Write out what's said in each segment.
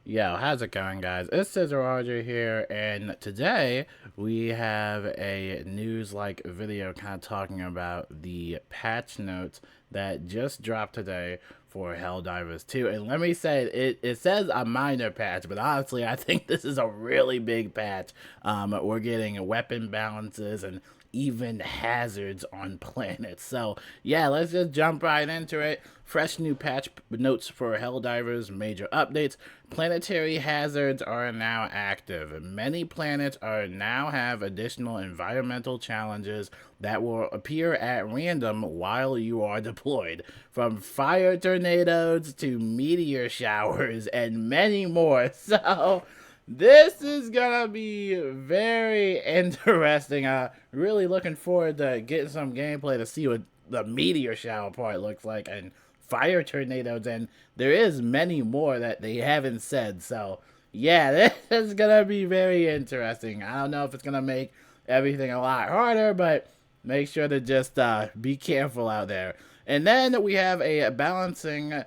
Yo, how's it going, guys? It's Scissor Roger here, and today we have a news-like video kind of talking about the patch notes that just dropped today for Helldivers 2. And let me say, it says a minor patch, but honestly, I think this is a really big patch. We're getting weapon balances and even hazards on planets. So yeah, let's just jump right into it. Fresh new patch notes for Helldivers, major updates. Planetary hazards are now active. Many planets are now have additional environmental challenges that will appear at random while you are deployed. From fire tornadoes to meteor showers and many more. So this is gonna be very interesting. Really looking forward to getting some gameplay to see what the meteor shower part looks like and fire tornadoes, and there is many more that they haven't said. So yeah, this is gonna be very interesting. I don't know if it's gonna make everything a lot harder, but make sure to just be careful out there. And then we have a balancing.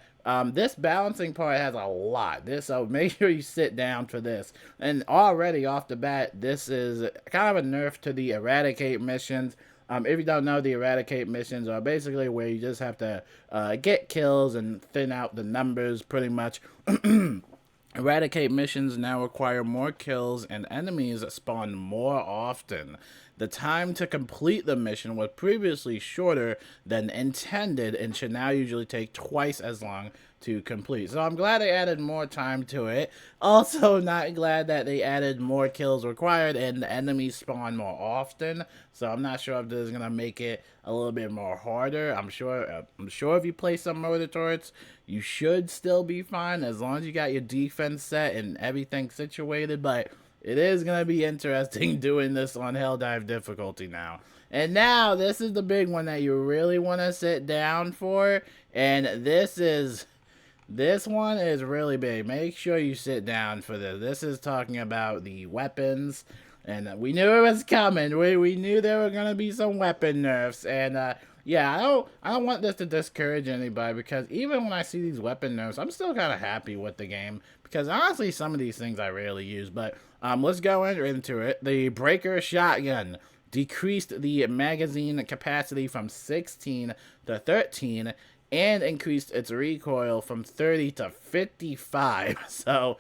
This balancing part has a lot. So make sure you sit down for this. And already off the bat, this is kind of a nerf to the eradicate missions. If you don't know, the eradicate missions are basically where you just have to get kills and thin out the numbers pretty much. Eradicate missions now require more kills and enemies spawn more often. The time to complete the mission was previously shorter than intended and should now usually take twice as long to complete. So I'm glad they added more time to it. Also, not glad that they added more kills required and the enemies spawn more often. So I'm not sure if this is gonna make it a little bit more harder. I'm sure if you play some mortar turrets, you should still be fine as long as you got your defense set and everything situated. But it is going to be interesting doing this on Helldive difficulty now. And now, this is the big one that you really want to sit down for. And this one is really big. Make sure you sit down for this. This is talking about the weapons. And we knew it was coming. We knew there were going to be some weapon nerfs. And yeah, I don't want this to discourage anybody, because even when I see these weapon nerfs, I'm still kind of happy with the game, because honestly, some of these things I rarely use. But let's go into it. The breaker shotgun decreased the magazine capacity from 16 to 13 and increased its recoil from 30 to 55. So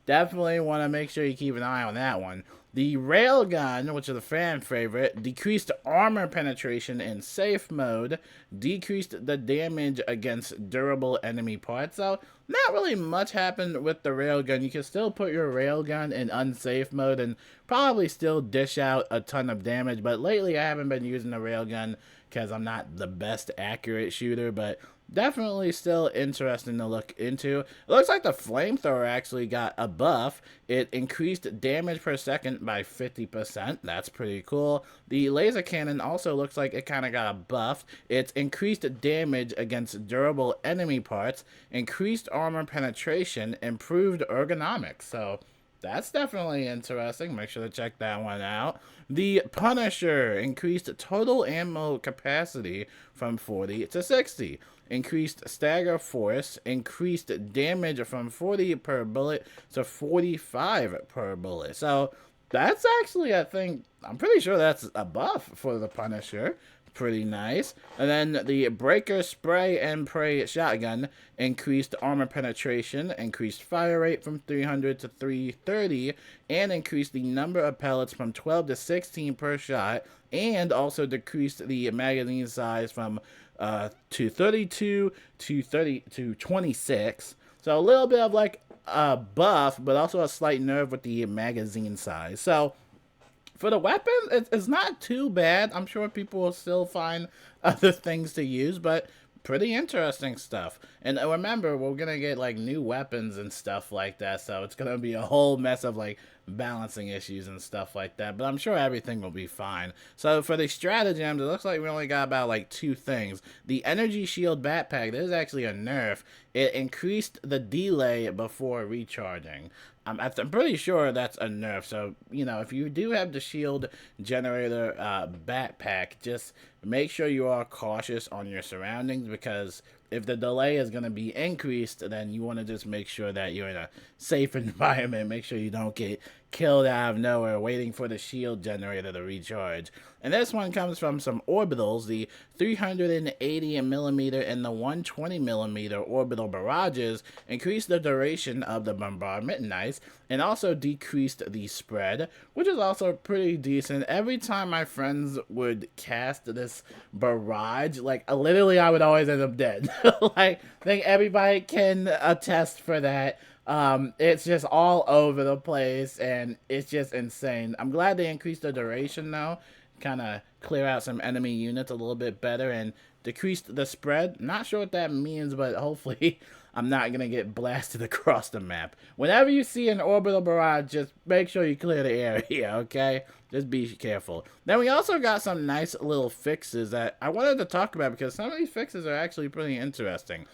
definitely want to make sure you keep an eye on that one. The railgun, which is a fan favorite, decreased armor penetration in safe mode, decreased the damage against durable enemy parts. So not really much happened with the railgun. You can still put your railgun in unsafe mode and probably still dish out a ton of damage. But lately I haven't been using the railgun because I'm not the best accurate shooter, but definitely still interesting to look into. It looks like the flamethrower actually got a buff. It increased damage per second by 50%. That's pretty cool. The laser cannon also looks like it kind of got a buff. It's increased damage against durable enemy parts, increased armor penetration, improved ergonomics. So that's definitely interesting. Make sure to check that one out. The Punisher increased total ammo capacity from 40 to 60. Increased stagger force, increased damage from 40 per bullet to 45 per bullet. So that's actually, I'm pretty sure that's a buff for the Punisher. Pretty nice. And then the breaker spray and pray shotgun increased armor penetration, increased fire rate from 300 to 330, and increased the number of pellets from 12 to 16 per shot, and also decreased the magazine size from to 32 to 26. So a little bit of like a buff, but also a slight nerf with the magazine size. So for the weapons, it's not too bad. I'm sure people will still find other things to use, but pretty interesting stuff. And remember, we're gonna get like new weapons and stuff like that, so it's gonna be a whole mess of like balancing issues and stuff like that. But I'm sure everything will be fine. So for the stratagems, it looks like we only got about like two things. The energy shield backpack, this is actually a nerf. It increased the delay before recharging. I'm pretty sure that's a nerf. So, you know, if you do have the shield generator backpack, just make sure you are cautious on your surroundings, because if the delay is going to be increased, then you want to just make sure that you're in a safe environment. Make sure you don't get killed out of nowhere waiting for the shield generator to recharge. And this one comes from some orbitals, the 380mm and the 120mm orbital barrages increased the duration of the bombardment, nice, and also decreased the spread, which is also pretty decent. Every time my friends would cast this barrage, like literally I would always end up dead. Like, I think everybody can attest for that. It's just all over the place, and it's just insane. I'm glad they increased the duration, though. Kind of clear out some enemy units a little bit better and decreased the spread. Not sure what that means, but hopefully I'm not going to get blasted across the map. Whenever you see an orbital barrage, just make sure you clear the area, okay? Just be careful. Then we also got some nice little fixes that I wanted to talk about because some of these fixes are actually pretty interesting.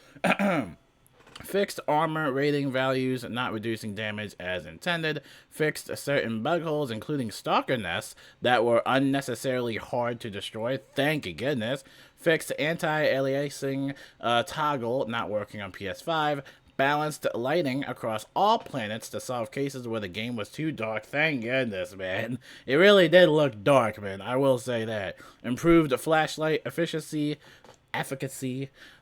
Fixed armor rating values, not reducing damage as intended. Fixed certain bug holes, including stalker nests, that were unnecessarily hard to destroy. Thank goodness. Fixed anti-aliasing toggle, not working on PS5. Balanced lighting across all planets to solve cases where the game was too dark. Thank goodness, man. It really did look dark, man. I will say that. Improved flashlight efficiency.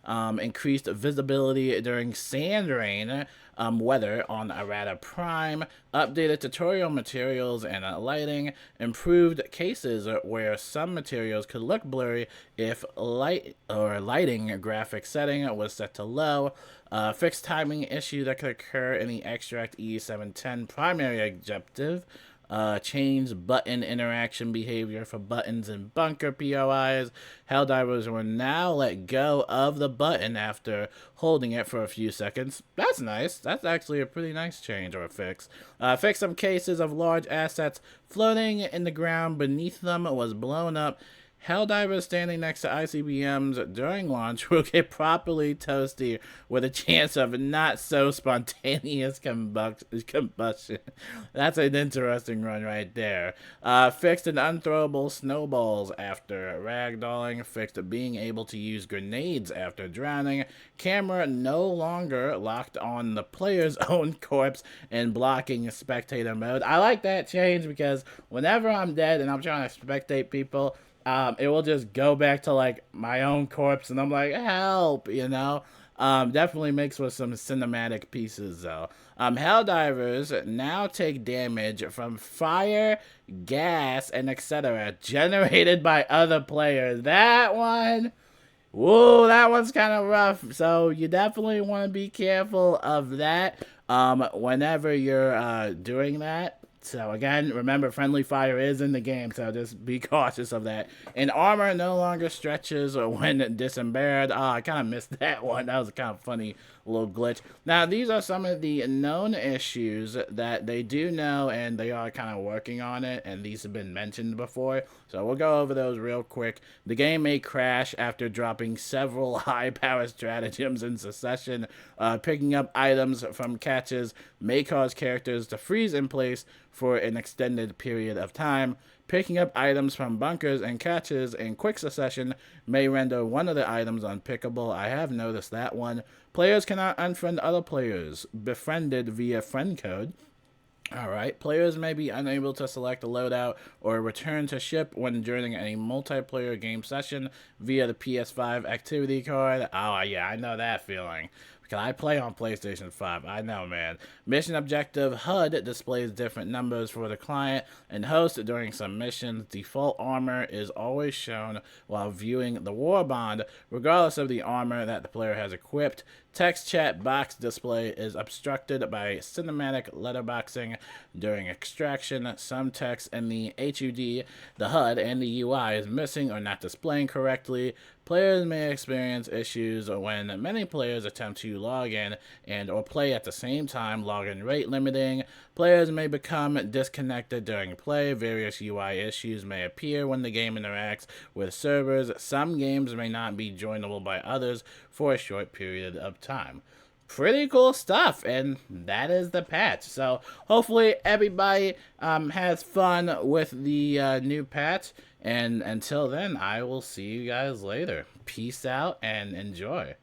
Increased visibility during sand rain weather on Arata Prime, updated tutorial materials and lighting, improved cases where some materials could look blurry if lighting graphic setting was set to low, fixed timing issue that could occur in the Extract E710 primary objective, change button interaction behavior for buttons and bunker POIs. Helldivers will now let go of the button after holding it for a few seconds. That's nice. That's actually a pretty nice change or a fix. Fix some cases of large assets floating in the ground beneath them was blown up. Helldivers standing next to ICBMs during launch will get properly toasty with a chance of not so spontaneous combustion. That's an interesting run right there. Fixed an unthrowable snowballs after ragdolling. Fixed being able to use grenades after drowning. Camera no longer locked on the player's own corpse and blocking spectator mode. I like that change because whenever I'm dead and I'm trying to spectate people, it will just go back to like my own corpse and I'm like, help, you know. Definitely makes for some cinematic pieces though. Helldivers now take damage from fire, gas, and etc. generated by other players. That one, whoa, that one's kind of rough. So you definitely want to be careful of that whenever you're doing that. So again, remember, friendly fire is in the game, so just be cautious of that. And armor no longer stretches when disembarred. I kind of missed that one. That was a kind of funny little glitch. Now, these are some of the known issues that they do know, and they are kind of working on it, and these have been mentioned before. So we'll go over those real quick. The game may crash after dropping several high-power stratagems in succession. Picking up items from catches may cause characters to freeze in place for an extended period of time. Picking up items from bunkers and catches in quick succession may render one of the items unpickable. I have noticed that one. Players cannot unfriend other players befriended via friend code. Alright, players may be unable to select a loadout or return to ship when joining a multiplayer game session via the PS5 activity card. Oh yeah, I know that feeling. Because I play on PlayStation 5, I know, man. Mission objective HUD displays different numbers for the client and host during some missions. Default armor is always shown while viewing the war bond, regardless of the armor that the player has equipped. Text chat box display is obstructed by cinematic letterboxing during extraction. Some text in the HUD, the HUD, and the UI is missing or not displaying correctly. Players may experience issues when many players attempt to log in and or play at the same time. Login rate limiting. Players may become disconnected during play. Various UI issues may appear when the game interacts with servers. Some games may not be joinable by others for a short period of time. Pretty cool stuff, and that is the patch. So hopefully everybody has fun with the new patch, and until then, I will see you guys later. Peace out and enjoy.